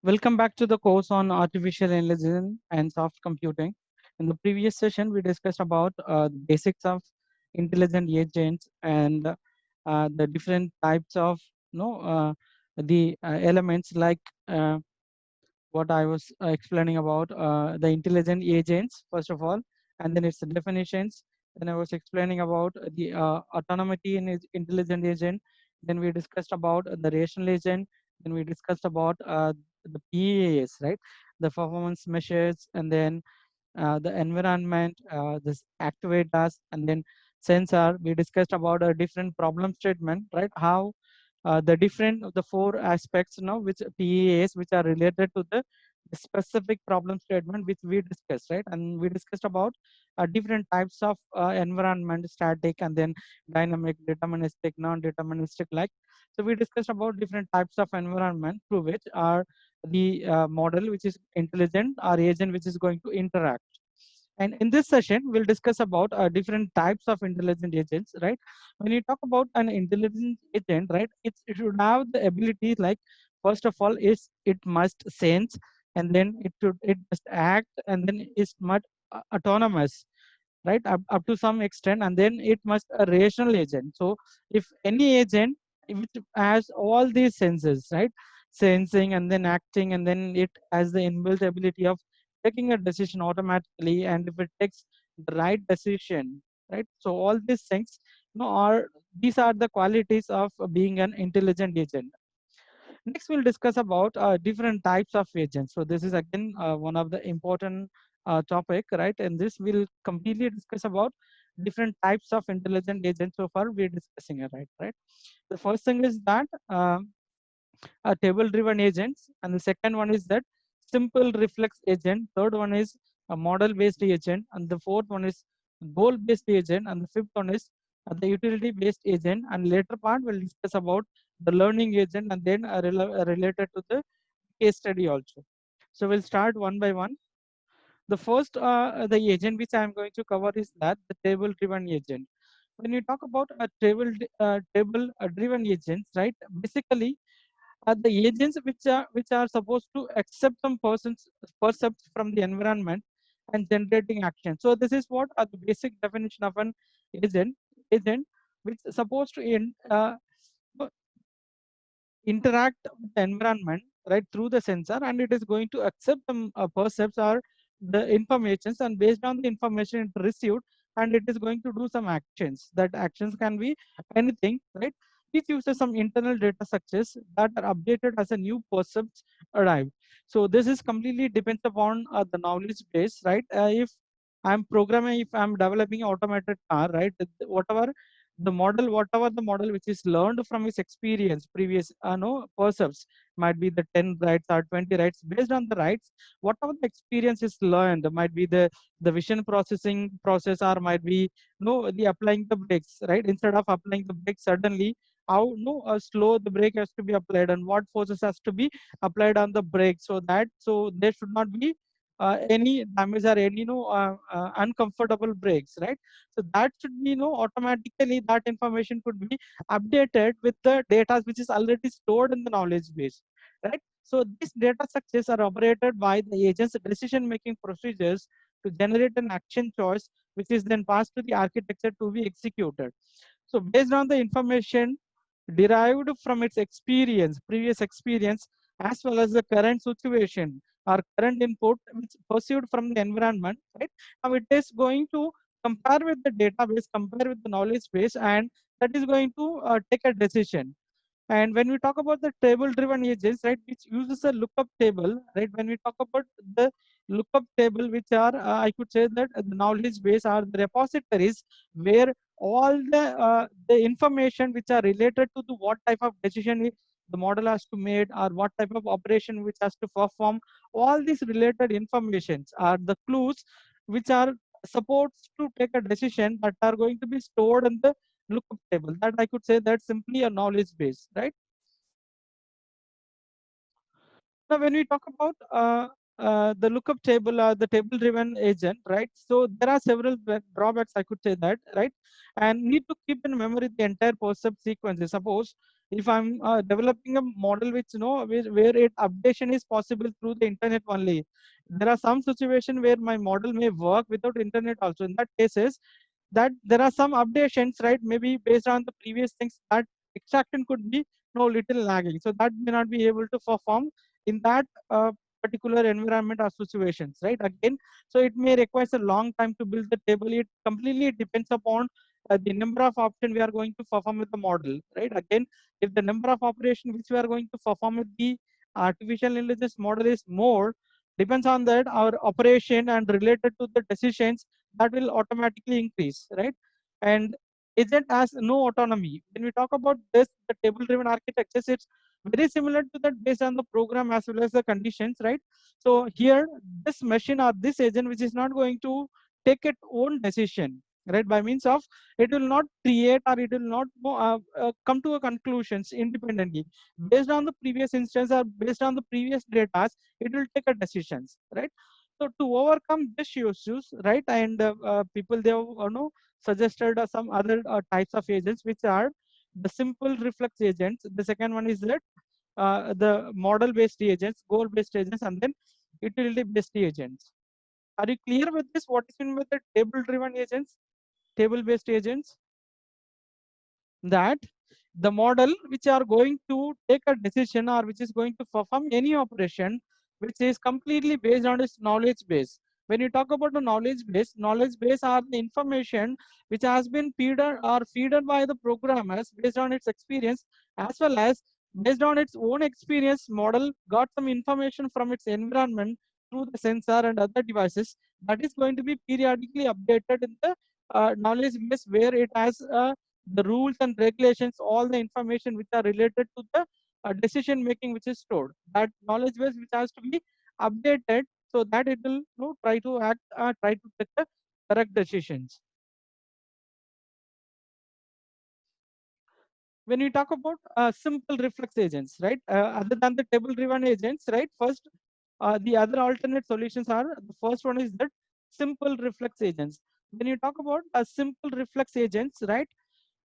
Welcome back to the course on artificial intelligence and soft computing. In the previous session, we discussed about the basics of intelligent agents and the different types of the elements like what I was explaining about the intelligent agents first of all, and then its definitions. Then I was explaining about the autonomy in intelligent agent. Then we discussed about the rational agent. Then we discussed about the PAS, right? The performance measures, and then the environment, this actuators, and then sensor. We discussed about a different problem statement, right? How the different of the four aspects now which PEAs which are related to the specific problem statement which we discussed, right? And we discussed about different types of environment, static and then dynamic, deterministic, non-deterministic, like. So we discussed about different types of environment through which are the model which is intelligent or agent which is going to interact. And in this session, we'll discuss about different types of intelligent agents, right? When you talk about an intelligent agent, right, it should have the ability, like, first of all, is it must sense, and then it must act, and then it must autonomous, right, up to some extent, and then it must a rational agent. So if any agent which has all these senses, right, sensing and then acting, and then it has the inbuilt ability of taking a decision automatically, and if it takes the right decision, right, so all these things, are these are the qualities of being an intelligent agent. Next, we'll discuss about different types of agents. So this is again one of the important topic, right? And this will completely discuss about different types of intelligent agents. So far, we're discussing it, right? The first thing is that table-driven agents, and the second one is that simple reflex agent. Third one is a model-based agent, and the fourth one is goal-based agent, and the fifth one is the utility-based agent. And later part, we'll discuss about the learning agent, and then related to the case study also. So we'll start one by one. The first, the agent which I'm going to cover is that the table-driven agent. When you talk about a table-driven agents, right? Basically, the agents which are supposed to accept some persons percepts from the environment and generating action. So this is what are the basic definition of an agent which is supposed to interact with the environment, right, through the sensor, and it is going to accept some percepts or the informations, and based on the information it received, and it is going to do some actions. That actions can be anything, right, which uses some internal data structures that are updated as a new percepts arrive. So this is completely depends upon the knowledge base, right? If I'm programming, if I'm developing automated car, right, whatever whatever the model which is learned from his experience, previous no percepts, might be the 10 rights or 20 rights. Based on the rights, whatever the experience is learned, might be the vision processing process, or might be the applying the brakes, right? Instead of applying the brakes suddenly, how slow the brake has to be applied, and what forces has to be applied on the brake, so there should not be any damage or any uncomfortable brakes, right? So that should be automatically that information could be updated with the data which is already stored in the knowledge base, right? So these data structures are operated by the agent's decision making procedures to generate an action choice, which is then passed to the architecture to be executed. So based on the information derived from its experience, previous experience, as well as the current situation or current input which pursued from the environment, right? Now it is going to compare with the database, compare with the knowledge base, and that is going to take a decision. And when we talk about the table-driven agents, right, which uses a lookup table, right? When we talk about the lookup table, which are, I could say that the knowledge base are the repositories where all the information which are related to the what type of decision the model has to make, or what type of operation which has to perform, all these related informations are the clues which are supposed to take a decision that are going to be stored in the lookup table. That I could say that's simply a knowledge base, right? Now, when we talk about the lookup table or the table driven agent, right? So there are several drawbacks, I could say that, right? And need to keep in memory the entire POSIX sequences. Suppose if I'm developing a model which, where it updation is possible through the internet only, there are some situation where my model may work without internet also. In that cases, that there are some updations, right? Maybe based on the previous things, that extraction could be little lagging. So that may not be able to perform in that particular environment or situations, right? Again, so it may require a long time to build the table. It completely depends upon the number of options we are going to perform with the model, right? Again, if the number of operation which we are going to perform with the artificial intelligence model is more, depends on that our operation and related to the decisions, that will automatically increase, right? And agent has no autonomy. When we talk about this, the table driven architectures, it's very similar to that based on the program as well as the conditions, right? So here, this machine or this agent, which is not going to take its own decision, right? By means of, it will not create or it will not come to a conclusions independently. Based on the previous instance or based on the previous data, it will take a decisions, right? So to overcome this issues, right, and people, they have suggested some other types of agents, which are the simple reflex agents. The second one is that the model based agents, goal based agents, and then utility based agents. Are you clear with this? What is meant with the table driven agents, table based agents? That the model which are going to take a decision or which is going to perform any operation which is completely based on its knowledge base. When you talk about the knowledge base are the information which has been feeded by the programmers based on its experience, as well as based on its own experience. Model got some information from its environment through the sensor and other devices, that is going to be periodically updated in the knowledge base, where it has the rules and regulations, all the information which are related to the decision making which is stored. That knowledge base which has to be updated, so that it will try to act, try to take the correct decisions. When we talk about simple reflex agents, right? Other than the table driven agents, right? First, the other alternate solutions are, the first one is that simple reflex agents. When you talk about a simple reflex agents, right?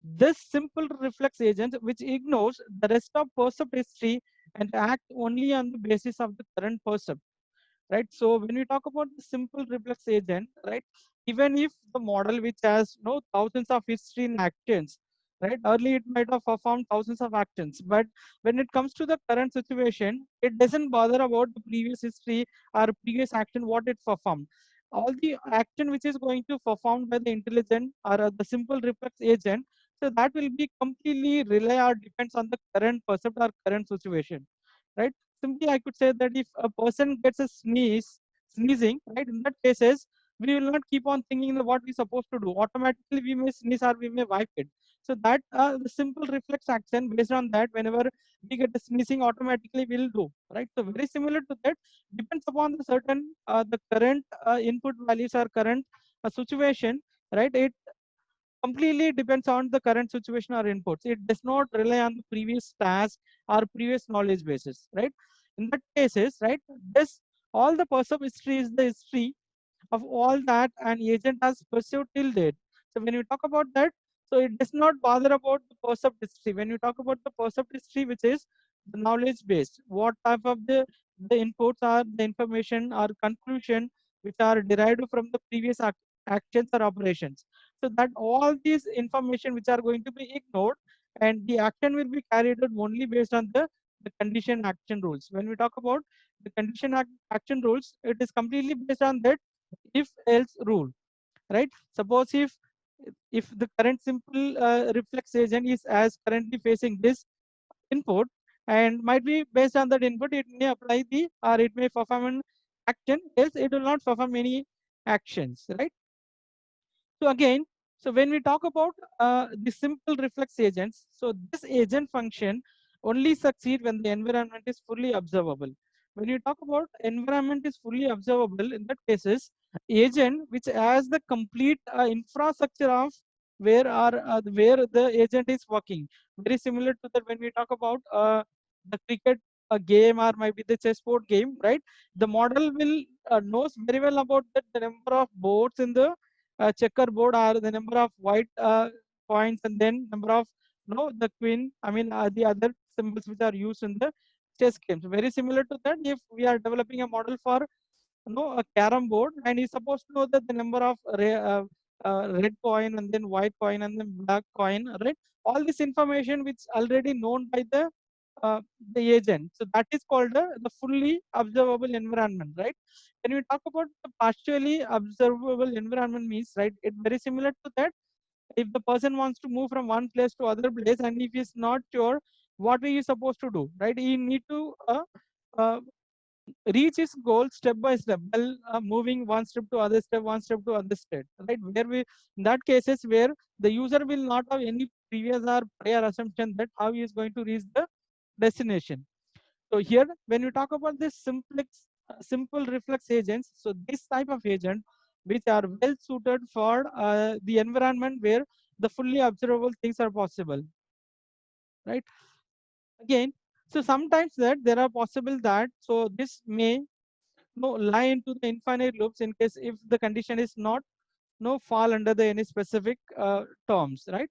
This simple reflex agent, which ignores the rest of percept history and act only on the basis of the current percept, right? So when we talk about the simple reflex agent, right, even if the model which has thousands of history in actions, right, early it might have performed thousands of actions, but when it comes to the current situation, it doesn't bother about the previous history or previous action what it performed. All the action which is going to performed by the intelligent or the simple reflex agent, so that will be completely rely or depends on the current percept or current situation, right? Simply I could say that if a person gets a sneezing, right, in that cases, we will not keep on thinking that what we're supposed to do. Automatically we may sneeze or we may wipe it. So that the simple reflex action, based on that, whenever we get a sneezing, automatically we'll do, right? So very similar to that, depends upon the certain the current input values or current situation, right? It completely depends on the current situation or inputs. It does not rely on the previous task or previous knowledge basis, right? In that cases, right, this all the percept history is the history of all that an agent has pursued till date. So when you talk about that, so it does not bother about the percept history. When you talk about the percept history, which is the knowledge base, what type of the inputs are the information or conclusion which are derived from the previous actions or operations. So that all these information which are going to be ignored, and the action will be carried out only based on the condition action rules. When we talk about the condition action rules, it is completely based on that if else rule, right? Suppose if the current simple reflex agent is as currently facing this input, and might be based on that input it may apply the or it may perform an action, else it will not perform any actions, right? So again, so when we talk about the simple reflex agents, so this agent function only succeed when the environment is fully observable. When you talk about environment is fully observable, in that cases, agent which has the complete infrastructure of where the agent is working. Very similar to that when we talk about the cricket a game or might be the chessboard game, right? The model will knows very well about the number of boards in the checkerboard, or the number of white coins, and then number of the queen. I mean the other symbols which are used in the chess games. Very similar to that, if we are developing a model for a carom board, and he's supposed to know that the number of red coin and then white coin and then black coin, right? All this information which already known by uh, the agent. So that is called the fully observable environment, right? When we talk about the partially observable environment means, right, it's very similar to that. If the person wants to move from one place to other place, and if he's not sure what he is supposed to do, right, he need to uh, reach his goal step by step, while moving one step to other step, one step to other step, right? Where we, in that cases where the user will not have any previous or prior assumption that how he is going to reach the destination. So here, when we talk about this simple reflex agents, so this type of agent which are well suited for the environment where the fully observable things are possible, right? Again, so sometimes that there are possible that, so this may no lie into the infinite loops in case if the condition is not no fall under the any specific terms, right?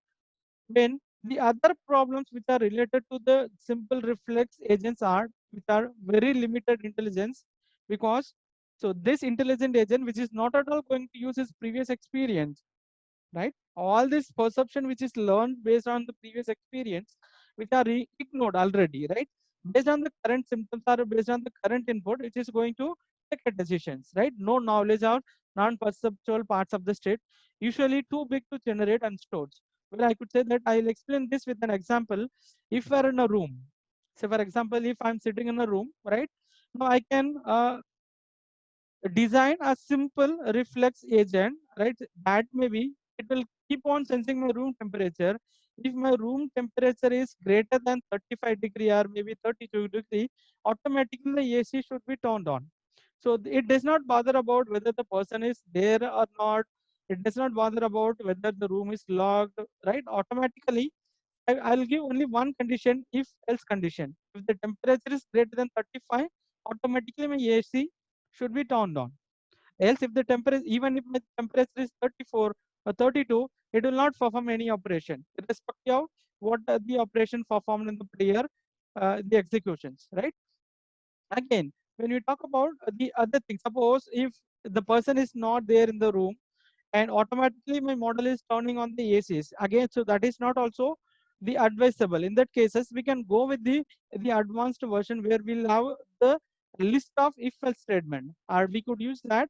When the other problems which are related to the simple reflex agents are which are very limited intelligence, because so this intelligent agent which is not at all going to use his previous experience, right? All this perception which is learned based on the previous experience, which are ignored already, right? Based on the current symptoms or based on the current input, which is going to take a decisions, right? No knowledge or non-perceptual parts of the state, usually too big to generate and store. Well, I could say that I'll explain this with an example. If we're in a room, say for example, if I'm sitting in a room, right? Now I can design a simple reflex agent, right? That maybe it will keep on sensing my room temperature. If my room temperature is greater than 35 degree or maybe 32 degree, automatically the AC should be turned on. So it does not bother about whether the person is there or not. It does not bother about whether the room is locked, right? Automatically, I'll give only one condition, if else condition. If the temperature is greater than 35, automatically my AC should be turned on. Else, if the temperature, even if my temperature is 34 or 32, it will not perform any operation, irrespective of what the operation performed in the prayer, the executions, right? Again, when we talk about the other thing, suppose if the person is not there in the room, and automatically my model is turning on the ACs again, so that is not also the advisable. In that cases, we can go with the advanced version where we'll have the list of if else statement, or we could use that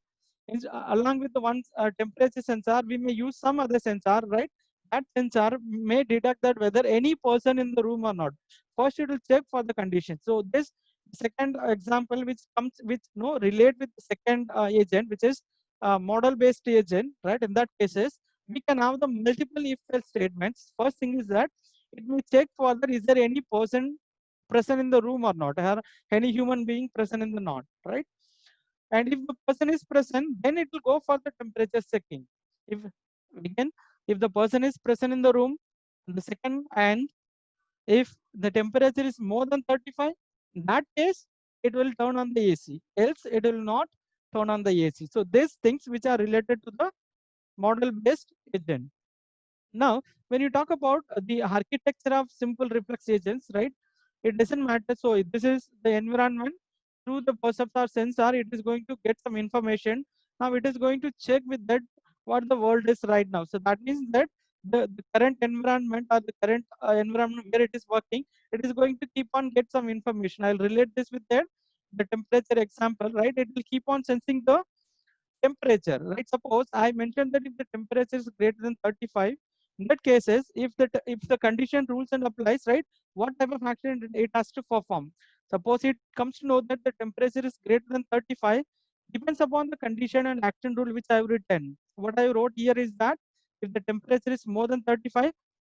along with the one temperature sensor. We may use some other sensor, right? That sensor may detect that whether any person in the room or not. First it will check for the condition. So this second example which comes which no relate with the second agent, which is model based agent, right? In that cases, we can have the multiple if else statements. First thing is that it will check whether is there any person present in the room or not, or any human being present in the not, right? And if the person is present, then it will go for the temperature checking. If again, if the person is present in the room, the second, and if the temperature is more than 35, in that case, it will turn on the AC. Else, it will not turn on the AC. So these things which are related to the model-based agent. Now, when you talk about the architecture of simple reflex agents, right? It doesn't matter. So this is the environment. Through the perceptor sensor, it is going to get some information. Now it is going to check with that what the world is right now. So that means that the current environment or the current environment where it is working, it is going to keep on get some information. I'll relate this with that the temperature example, right? It will keep on sensing the temperature, right? Suppose I mentioned that if the temperature is greater than 35, in that cases, if the condition rules and applies, right, what type of action it has to perform? Suppose it comes to know that the temperature is greater than 35, depends upon the condition and action rule which I have written. What I wrote here is that if the temperature is more than 35,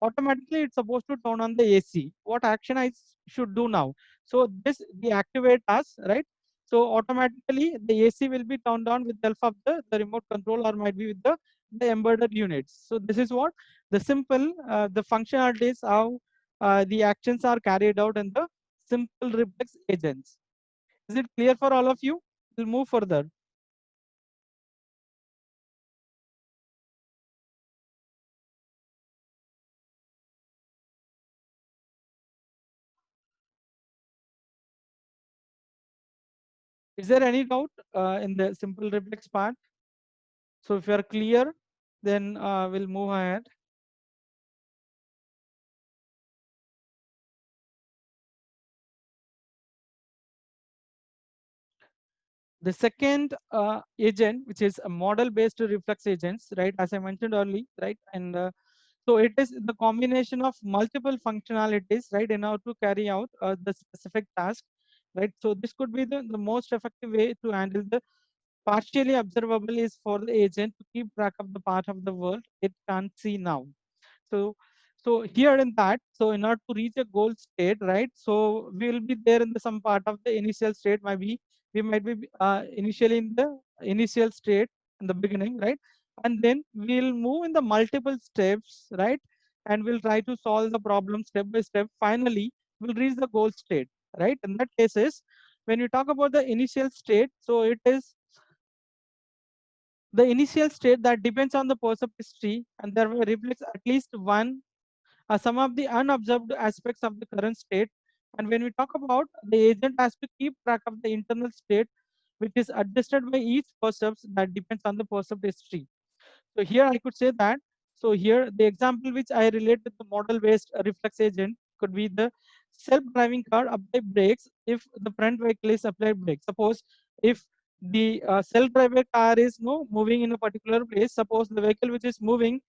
automatically it's supposed to turn on the AC. What action I should do now? So this the activate us, right? So automatically the AC will be turned on with the help of the remote control, or might be with the embedded units. So this is what the simple the functionalities how the actions are carried out in the simple reflex agents. Is it clear for all of you? We'll move further. Is there any doubt in the simple reflex part? So if you are clear, then we'll move ahead. The second agent, which is a model-based reflex agents, right? As I mentioned earlier, right? And so it is the combination of multiple functionalities, right, in order to carry out the specific task, right? So this could be the most effective way to handle the partially observable is for the agent to keep track of the part of the world it can't see now. So, so here in that, so in order to reach a goal state, right? So we will be there in the some part of the initial state. Maybe we might be initially in the initial state in the beginning, right? And then we'll move in the multiple steps, right? And we'll try to solve the problem step by step. Finally, we'll reach the goal state, right? In that cases, when you talk about the initial state, so it is the initial state that depends on the percept history and thereby reflects at least one some of the unobserved aspects of the current state. And when we talk about the agent has to keep track of the internal state, which is adjusted by each percept that depends on the percept history. So here I could say that. So here the example which I relate with the model-based reflex agent could be the self-driving car apply brakes if the front vehicle is applied brakes. Suppose if the self-driving car is no moving in a particular place, suppose the vehicle which is moving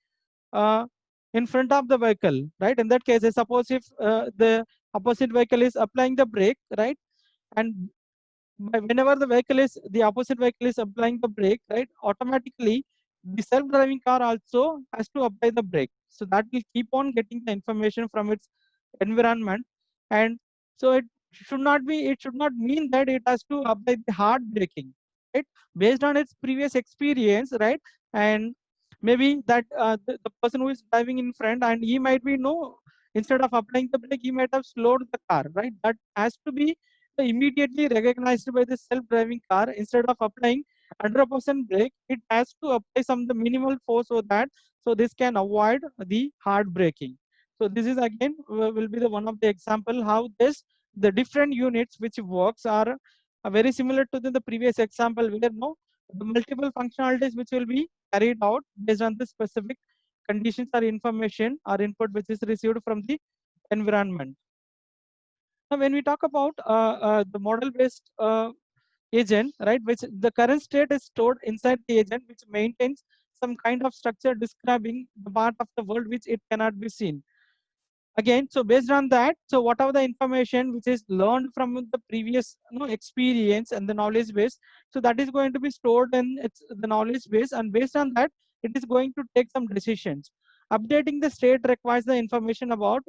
uh, in front of the vehicle, right? In that case, suppose if the opposite vehicle is applying the brake, right? And whenever the opposite vehicle is applying the brake, right, automatically the self-driving car also has to apply the brake. So that will keep on getting the information from its environment. And so it should not mean that it has to apply the hard braking, right, based on its previous experience, right? And maybe that the person who is driving in front, and he might be no, instead of applying the brake he might have slowed the car, right? That has to be immediately recognized by the self-driving car. Instead of applying 100% brake, it has to apply some the minimal force so that so this can avoid the hard braking. So this is again will be the one of the example how this the different units which works are very similar to the previous example where no the multiple functionalities which will be carried out based on the specific conditions or information or input which is received from the environment. Now, when we talk about the model-based agent, right, which the current state is stored inside the agent, which maintains some kind of structure describing the part of the world which it cannot be seen. Again, so based on that, so whatever the information which is learned from the previous experience and the knowledge base, so that is going to be stored in its the knowledge base, and based on that, it is going to take some decisions. Updating the state requires the information about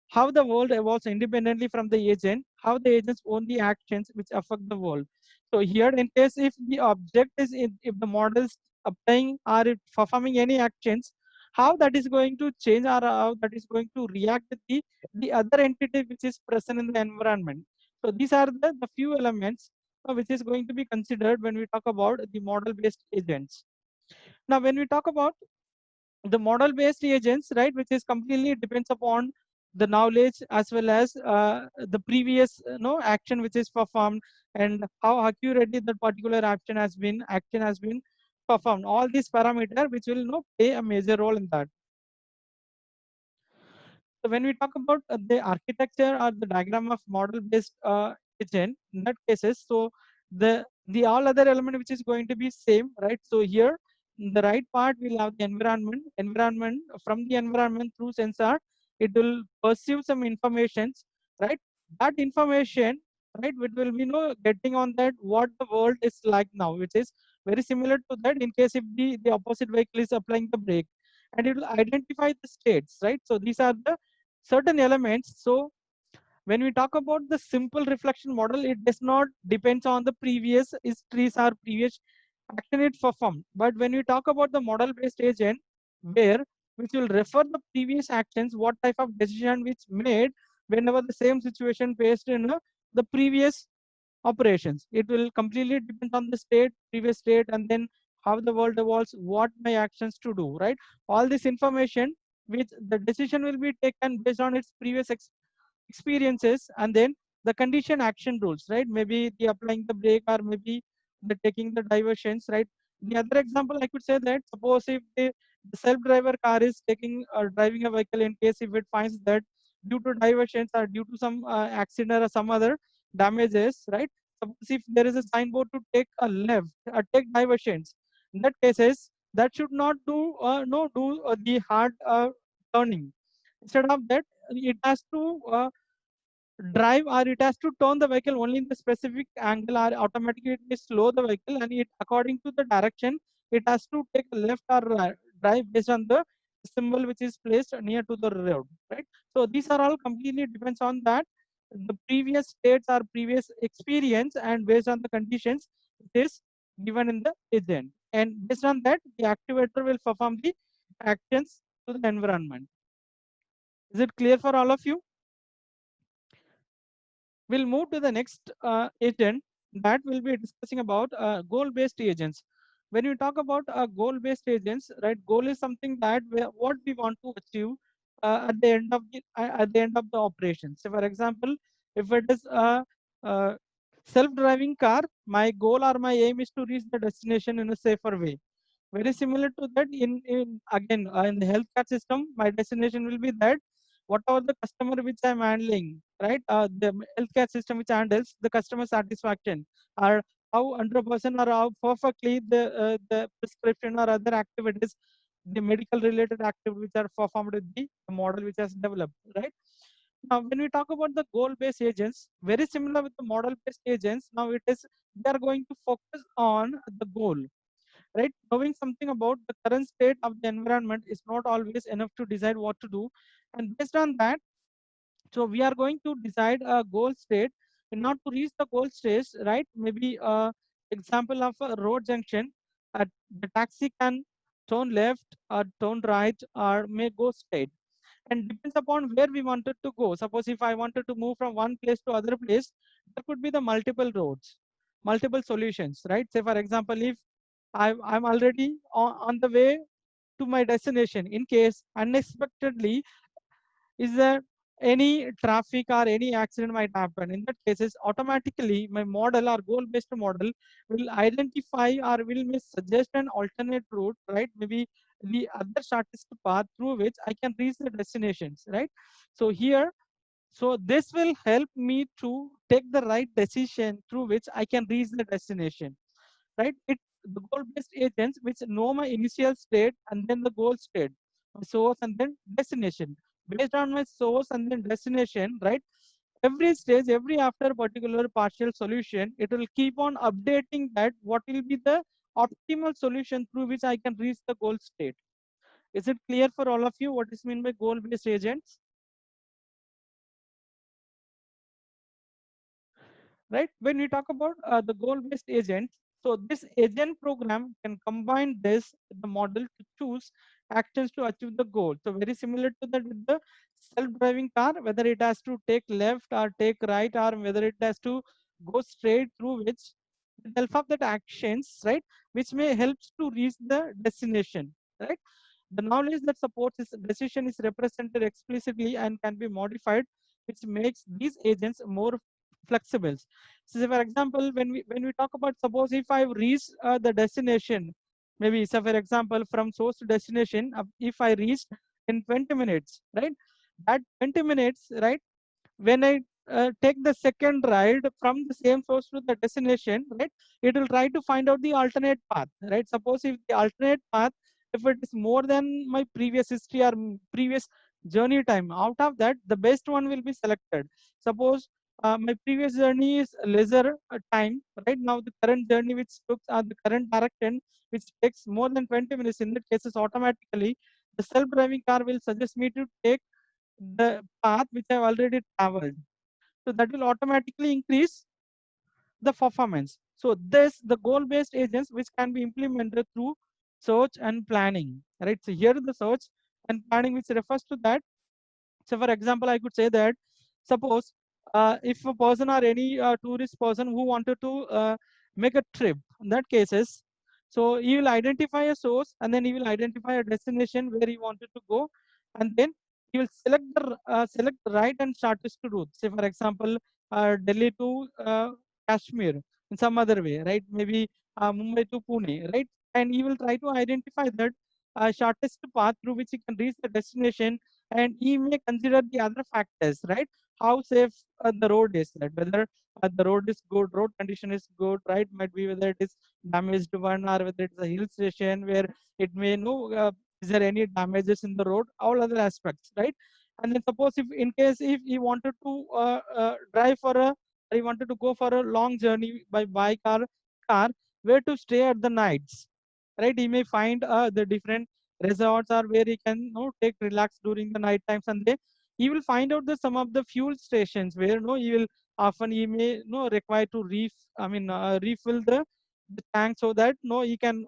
how the world evolves independently from the agent, how the agents own the actions which affect the world. So here, in case if the object is if the model is applying or if performing any actions, how that is going to change or how that is going to react with the other entity which is present in the environment. So these are the few elements which is going to be considered when we talk about the model-based agents. Now, when we talk about the model based agents, right, which is completely depends upon the knowledge as well as the previous action which is performed and how accurately that particular action has been performed. All these parameter which will play a major role in that. So when we talk about the architecture or the diagram of model-based agent, in that cases, so the all other element which is going to be same, right? So here, in the right part we'll have the environment. From the environment through sensor, it will perceive some informations, right? That information, right, it will be getting on that what the world is like now, which is very similar to that. In case if the opposite vehicle is applying the brake, and it will identify the states, right? So these are the certain elements. So when we talk about the simple reflection model, it does not depends on the previous histories or previous action it performed. But when we talk about the model based agent, where which will refer the previous actions, what type of decision which made, whenever the same situation faced in the previous operations. It will completely depend on the state, previous state, and then how the world evolves, what my actions to do, right? All this information, which the decision will be taken based on its previous experiences, and then the condition action rules, right? Maybe the applying the brake, or maybe the taking the diversions, right? The other example I could say that, suppose if the self-driver car is taking driving a vehicle, in case if it finds that due to diversions or due to some accident or some other damages, right? Suppose if there is a signboard to take a left or take diversions, in that cases that should not do the hard turning. Instead of that, it has to drive, or it has to turn the vehicle only in the specific angle, or automatically it will slow the vehicle, and it according to the direction it has to take a left or drive based on the symbol which is placed near to the road, right? So these are all completely depends on that the previous states or previous experience, and based on the conditions it is given in the agent, and based on that the activator will perform the actions to the environment. Is it clear for all of you? We'll move to the next agent that we'll be discussing about goal-based agents. When you talk about goal-based agents, right? Goal is something that what we want to achieve at the end of the operation. So, for example, if it is a self-driving car, my goal or my aim is to reach the destination in a safer way. Very similar to that in again in the healthcare system, my destination will be that whatever the customer which I'm handling, right? The healthcare system which handles the customer satisfaction, or how 100% or how perfectly the prescription or other activities, the medical related activities which are performed with the model which has developed, right? Now, when we talk about the goal-based agents, very similar with the model-based agents. Now, it is they are going to focus on the goal, right? Knowing something about the current state of the environment is not always enough to decide what to do, and based on that, so we are going to decide a goal state. And not to reach the goal state, right? Maybe example of a road junction, the taxi can turn left or turn right or may go straight, and depends upon where we wanted to go. Suppose if I wanted to move from one place to other place, there could be the multiple roads, multiple solutions, right? Say for example, if I'm already on the way to my destination, in case unexpectedly is there any traffic or any accident might happen. In that cases, automatically my model or goal-based model will identify or will may suggest an alternate route, right? Maybe the other shortest path through which I can reach the destinations, right? So here, so this will help me to take the right decision through which I can reach the destination, right? The goal-based agents which know my initial state and then the goal state, my source and then destination. Based on my source and then destination, right? Every stage, every after a particular partial solution, it will keep on updating that what will be the optimal solution through which I can reach the goal state. Is it clear for all of you what is meant by goal-based agents? Right? When we talk about the goal-based agents, so this agent program can combine this with the model to choose actions to achieve the goal. So very similar to that with the self-driving car, whether it has to take left or take right, or whether it has to go straight through which with the help of that actions, right, which may helps to reach the destination, right? The knowledge that supports this decision is represented explicitly and can be modified, which makes these agents more flexible. So, for example, when we talk about, suppose if I reach the destination, maybe so for example from source to destination, if I reach in 20 minutes, right? That 20 minutes, right? When I take the second ride from the same source to the destination, right? It will try to find out the alternate path, right? Suppose if the alternate path, if it is more than my previous history or previous journey time, out of that, the best one will be selected. Suppose my previous journey is lesser time, right? Now the current journey which took the current direction, which takes more than 20 minutes, in that cases, automatically the self-driving car will suggest me to take the path which I've already traveled. So that will automatically increase the performance. So this the goal-based agents which can be implemented through search and planning, right? So here the search and planning which refers to that. So for example, I could say that Suppose if a person or any tourist person who wanted to make a trip, in that cases, so he will identify a source and then he will identify a destination where he wanted to go, and then he will select the right and shortest route. Say for example, Delhi to Kashmir in some other way, right? Maybe Mumbai to Pune, right? And he will try to identify that shortest path through which he can reach the destination, and he may consider the other factors, right? How safe the road is, right? Whether the road is good, road condition is good, right? Might be whether it is damaged one or whether it's a hill station where it may know is there any damages in the road, all other aspects, right? And then suppose if in case if he wanted to drive for a, or he wanted to go for a long journey by bike or car, where to stay at the nights, right? He may find the different resorts or where he can, you know, take relax during the night times, and then he will find out the some of the fuel stations where, you know, he will often he may, you know, require to refill the tank so that, you know, he can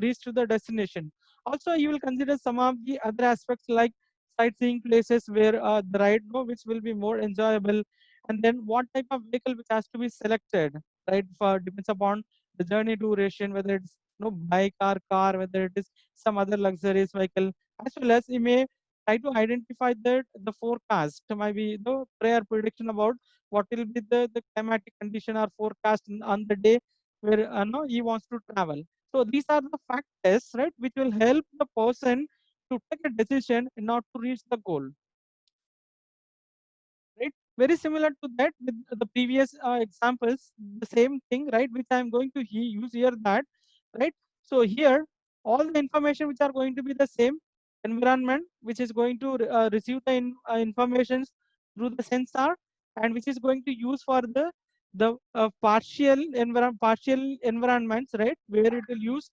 reach to the destination. Also you will consider some of the other aspects like sightseeing places where the ride, you know, which will be more enjoyable, and then what type of vehicle which has to be selected, right? For depends upon the journey duration, whether it's, you know, bike or car, whether it is some other luxurious vehicle, as well as you may try to identify the forecast, maybe the prior prediction about what will be the climatic condition or forecast on the day where no, he wants to travel. So these are the factors, right, which will help the person to take a decision in order to reach the goal, right? Very similar to that with the previous examples, the same thing, right, which I am going to use here, that, right? So here, all the information which are going to be the same environment, which is going to receive the informations through the sensor, and which is going to use for the partial environments, right, where it will use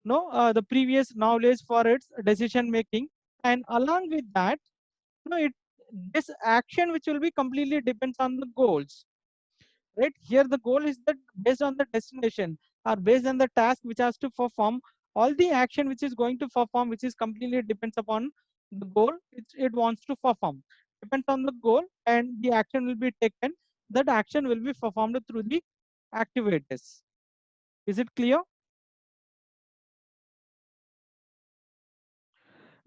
no the previous knowledge for its decision making, and along with that, no, it this action which will be completely depends on the goals, right? Here the goal is that based on the destination or based on the task which has to perform, all the action which is going to perform, which is completely depends upon the goal it wants to perform, depends on the goal, and the action will be taken. That action will be performed through the activities. Is it clear?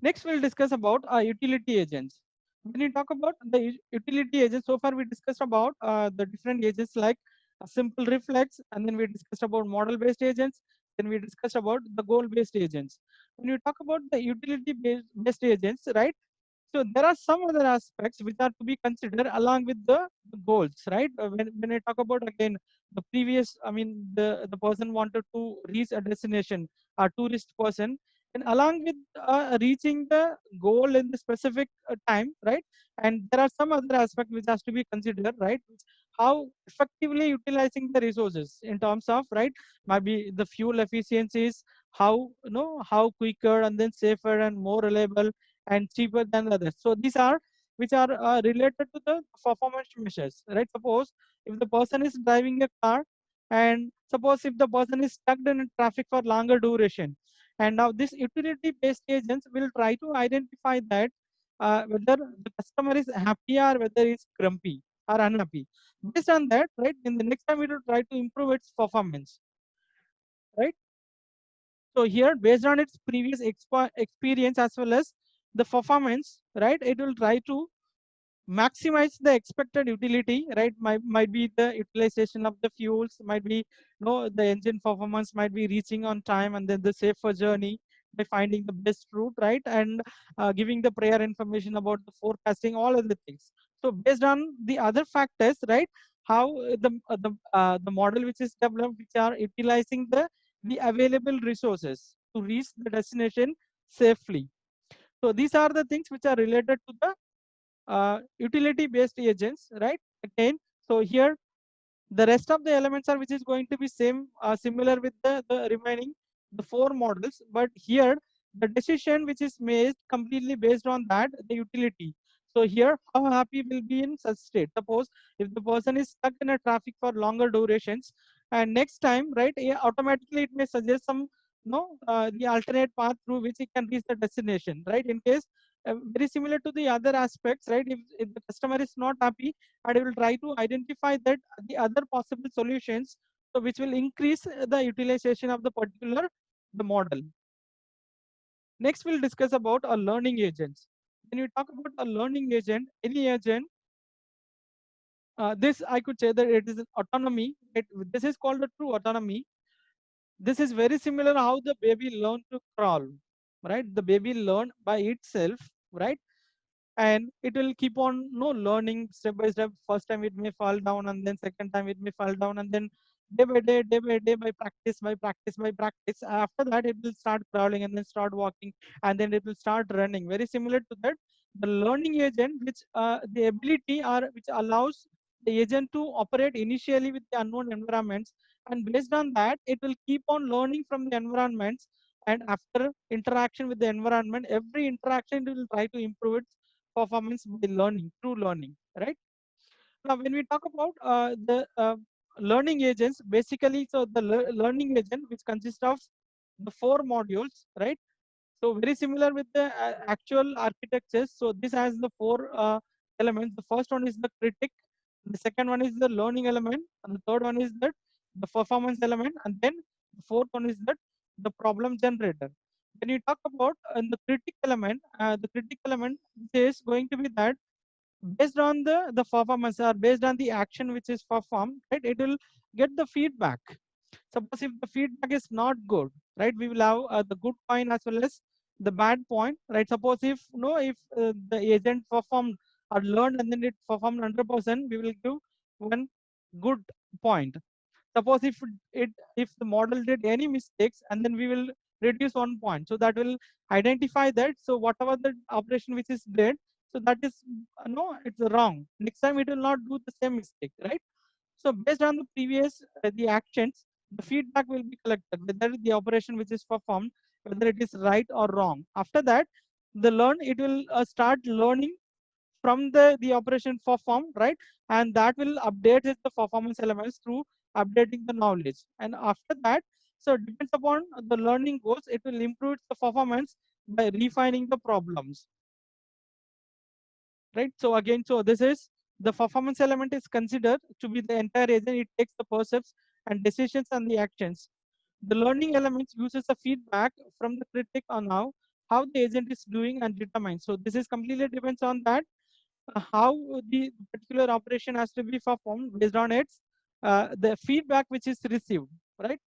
Next, we'll discuss about utility agents. When we talk about the utility agents, so far we discussed about the different agents like a simple reflex, and then we discussed about model-based agents, then we discussed about the goal-based agents. When you talk about the utility-based agents, right? So there are some other aspects which are to be considered along with the goals, right? When I talk about again the previous, I mean the person wanted to reach a destination, a tourist person, and along with reaching the goal in the specific time, right? And there are some other aspect which has to be considered, right? How effectively utilizing the resources in terms of, right? Maybe the fuel efficiencies, how, you know, how quicker and then safer and more reliable and cheaper than others. So these are which are related to the performance measures, right? Suppose if the person is driving a car, and suppose if the person is stuck in traffic for longer duration, and now this utility-based agents will try to identify that whether the customer is happy or whether he's grumpy or unhappy. Based on that, right, in the next time it will try to improve its performance, right? So here, based on its previous experience as well as the performance, right, it will try to maximize the expected utility, right? Might be the utilization of the fuels, might be, you know, the engine performance, might be reaching on time, and then the safer journey by finding the best route, right? And giving the prior information about the forecasting, all of the things. So based on the other factors, right, how the model which is developed, which are utilizing the available resources to reach the destination safely. So these are the things which are related to the utility based agents, right? Again, so here the rest of the elements are which is going to be similar with the remaining the four models, but here the decision which is made completely based on that the utility. So here how happy will be in such state. Suppose if the person is stuck in a traffic for longer durations, and next time, right, automatically it may suggest some, no, the alternate path through which he can reach the destination, right? In case very similar to the other aspects, right? If the customer is not happy, and we will try to identify that the other possible solutions, so which will increase the utilization of the particular the model. Next, we'll discuss about a learning agents. When you talk about a learning agent, any agent, this I could say that it is an autonomy. This is called a true autonomy. This is very similar how the baby learned to crawl, right? The baby learned by itself, right? And it will keep on learning step by step. First time it may fall down, and then second time it may fall down, and then day by day, by practice, by practice, after that it will start crawling and then start walking, and then it will start running. Very similar to that, the learning agent, which the ability or which allows the agent to operate initially with the unknown environments, and based on that it will keep on learning from the environments, and after interaction with the environment, every interaction it will try to improve its performance by learning, through learning, right? Now, when we talk about the learning agents, basically, so the learning agent, which consists of the 4 modules, right? So very similar with the actual architectures. So this has the 4 elements. The first one is the critic, the second one is the learning element, and the third one is the performance element, and then the fourth one is the problem generator. When you talk about the critic element is going to be that based on the performance, or based on the action which is performed, right, it will get the feedback. Suppose if the feedback is not good, right, we will have the good point as well as the bad point, right? Suppose if if the agent performed or learned and then it performed 100%, we will give one good point. Suppose if the model did any mistakes, and then we will reduce 1 point, so that will identify that, so whatever the operation which is did, so that is no, it's wrong. Next time it will not do the same mistake, right? So based on the previous the actions, the feedback will be collected whether the operation which is performed, whether it is right or wrong. After that, it will start learning from the operation performed, right? And that will update the performance elements through updating the knowledge. And after that, so depends upon the learning goals, it will improve the performance by refining the problems, right? So again, so this is the performance element is considered to be the entire agent. It takes the percepts and decisions and the actions. The learning elements uses the feedback from the critic on how the agent is doing and determines. So this is completely depends on that how the particular operation has to be performed based on its the feedback which is received, right?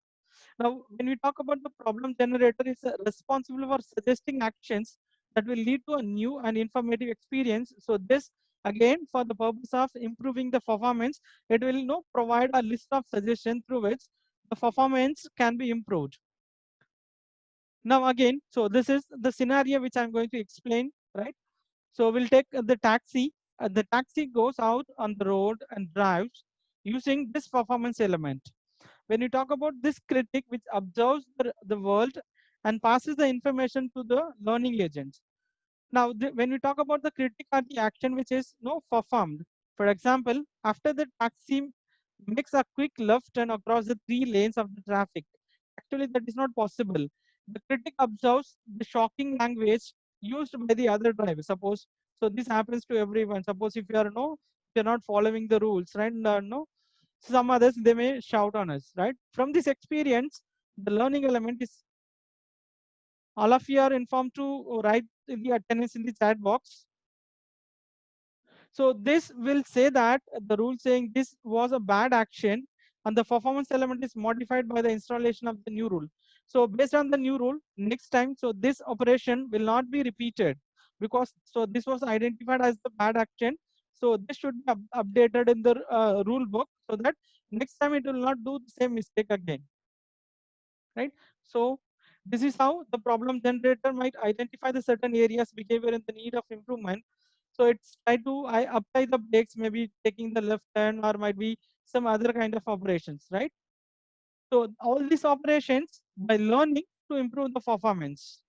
Now, when we talk about the problem generator, is responsible for suggesting actions that will lead to a new and informative experience. So this again, for the purpose of improving the performance, it will provide a list of suggestions through which the performance can be improved. Now again, so this is the scenario which I'm going to explain, right? So we'll take the taxi. The taxi goes out on the road and drives using this performance element. When you talk about this critic, which observes the world and passes the information to the learning agents. Now, when we talk about the critic or the action which is performed, for example, after the taxi makes a quick left turn across the 3 lanes of the traffic. Actually, that is not possible. The critic observes the shocking language used by the other driver. Suppose, so this happens to everyone. Suppose if you are if you're not following the rules, right? No, some others they may shout on us, right? From this experience, the learning element is all of you are informed to write the attendance in the chat box. So this will say that the rule saying this was a bad action, and the performance element is modified by the installation of the new rule. So based on the new rule, next time, so this operation will not be repeated, because so this was identified as the bad action. So this should be updated in the rule book, so that next time it will not do the same mistake again, right? So this is how the problem generator might identify the certain areas behavior in the need of improvement. So it's try to I apply the brakes, maybe taking the left turn, or might be some other kind of operations, right? So all these operations by learning to improve the performance.